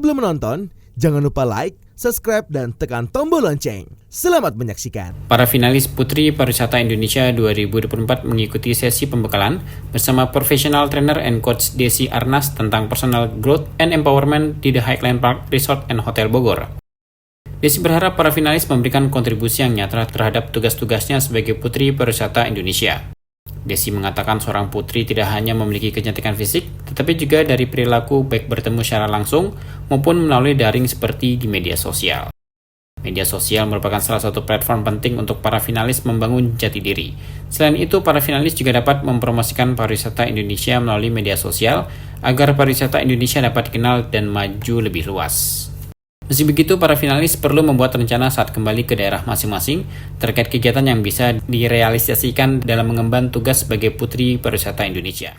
Sebelum menonton, jangan lupa like, subscribe, dan tekan tombol lonceng. Selamat menyaksikan. Para finalis Putri Pariwisata Indonesia 2024 mengikuti sesi pembekalan bersama professional trainer and coach Desi Arnas tentang personal growth and empowerment di The Highland Park Resort and Hotel Bogor. Desi berharap para finalis memberikan kontribusi yang nyata terhadap tugas-tugasnya sebagai Putri Pariwisata Indonesia. Desi mengatakan seorang putri tidak hanya memiliki kecantikan fisik, tetapi juga dari perilaku baik bertemu secara langsung maupun melalui daring seperti di media sosial. Media sosial merupakan salah satu platform penting untuk para finalis membangun jati diri. Selain itu, para finalis juga dapat mempromosikan pariwisata Indonesia melalui media sosial agar pariwisata Indonesia dapat dikenal dan maju lebih luas. Meski begitu, para finalis perlu membuat rencana saat kembali ke daerah masing-masing terkait kegiatan yang bisa direalisasikan dalam mengemban tugas sebagai Putri Pariwisata Indonesia.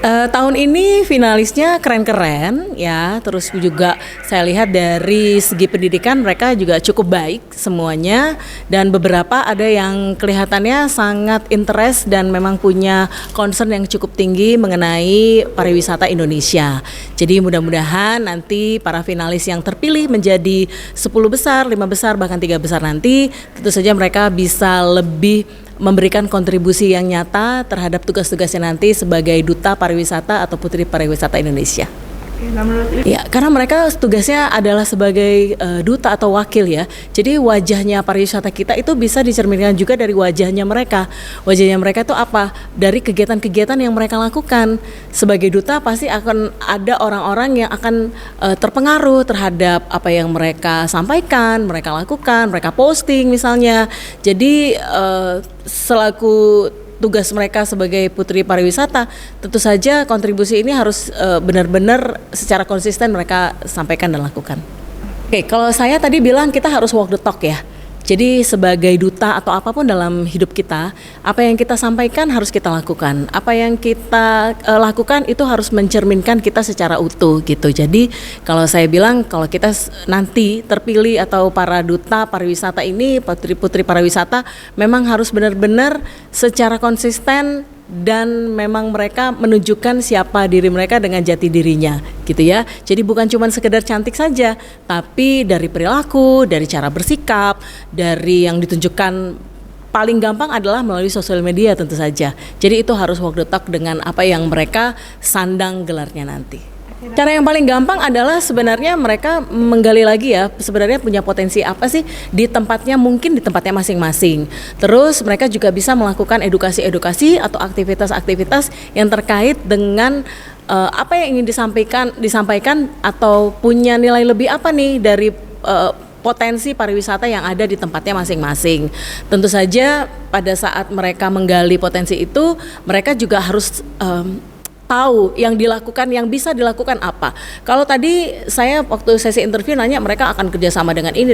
Tahun ini finalisnya keren-keren ya, terus juga saya lihat dari segi pendidikan mereka juga cukup baik semuanya, dan beberapa ada yang kelihatannya sangat interest dan memang punya concern yang cukup tinggi mengenai pariwisata Indonesia. Jadi mudah-mudahan nanti para finalis yang terpilih menjadi 10 besar, 5 besar, bahkan 3 besar nanti, tentu saja mereka bisa lebih memberikan kontribusi yang nyata terhadap tugas-tugasnya nanti sebagai Duta Pariwisata atau Putri Pariwisata Indonesia. Ya, karena mereka tugasnya adalah sebagai duta atau wakil ya. Jadi wajahnya pariwisata kita itu bisa dicerminkan juga dari wajahnya mereka. Wajahnya mereka itu apa? Dari kegiatan-kegiatan yang mereka lakukan. Sebagai duta pasti akan ada orang-orang yang akan terpengaruh terhadap apa yang mereka sampaikan, mereka lakukan, mereka posting misalnya. Jadi selaku tugas mereka sebagai Putri Pariwisata, tentu saja kontribusi ini harus benar-benar secara konsisten mereka sampaikan dan lakukan. Kalau saya tadi bilang kita harus walk the talk ya. Jadi sebagai duta atau apapun dalam hidup kita, apa yang kita sampaikan harus kita lakukan. Apa yang kita lakukan itu harus mencerminkan kita secara utuh gitu. Jadi kalau saya bilang kalau kita nanti terpilih atau para duta pariwisata ini, putri pariwisata, memang harus benar-benar secara konsisten dan memang mereka menunjukkan siapa diri mereka dengan jati dirinya gitu ya. Jadi bukan cuma sekedar cantik saja, tapi dari perilaku, dari cara bersikap, dari yang ditunjukkan paling gampang adalah melalui sosial media tentu saja. Jadi itu harus walk the talk dengan apa yang mereka sandang gelarnya nanti. Cara yang paling gampang adalah sebenarnya mereka menggali lagi ya, sebenarnya punya potensi apa sih di tempatnya, mungkin di tempatnya masing-masing. Terus mereka juga bisa melakukan edukasi-edukasi atau aktivitas-aktivitas yang terkait dengan apa yang ingin disampaikan atau punya nilai lebih apa nih dari potensi pariwisata yang ada di tempatnya masing-masing. Tentu saja pada saat mereka menggali potensi itu, mereka juga harus tahu yang dilakukan, yang bisa dilakukan apa. Kalau tadi saya waktu sesi interview nanya mereka akan kerjasama dengan ini.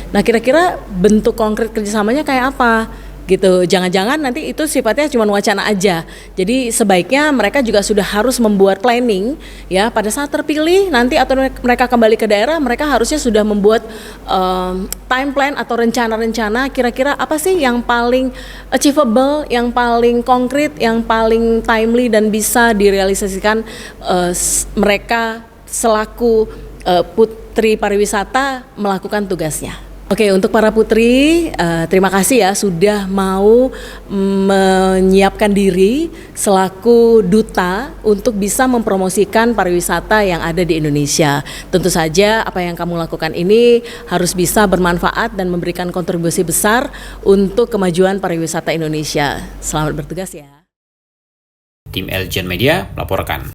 Nah kira-kira bentuk konkret kerjasamanya kayak apa? Gitu. Jangan-jangan nanti itu sifatnya cuma wacana aja. Jadi sebaiknya mereka juga sudah harus membuat planning ya, pada saat terpilih nanti atau mereka kembali ke daerah, mereka harusnya sudah membuat time plan atau rencana-rencana kira-kira apa sih yang paling achievable, yang paling konkret, yang paling timely dan bisa direalisasikan mereka selaku Putri Pariwisata melakukan tugasnya. Untuk para putri, terima kasih ya sudah mau menyiapkan diri selaku duta untuk bisa mempromosikan pariwisata yang ada di Indonesia. Tentu saja apa yang kamu lakukan ini harus bisa bermanfaat dan memberikan kontribusi besar untuk kemajuan pariwisata Indonesia. Selamat bertugas ya. Tim Elgen Media melaporkan.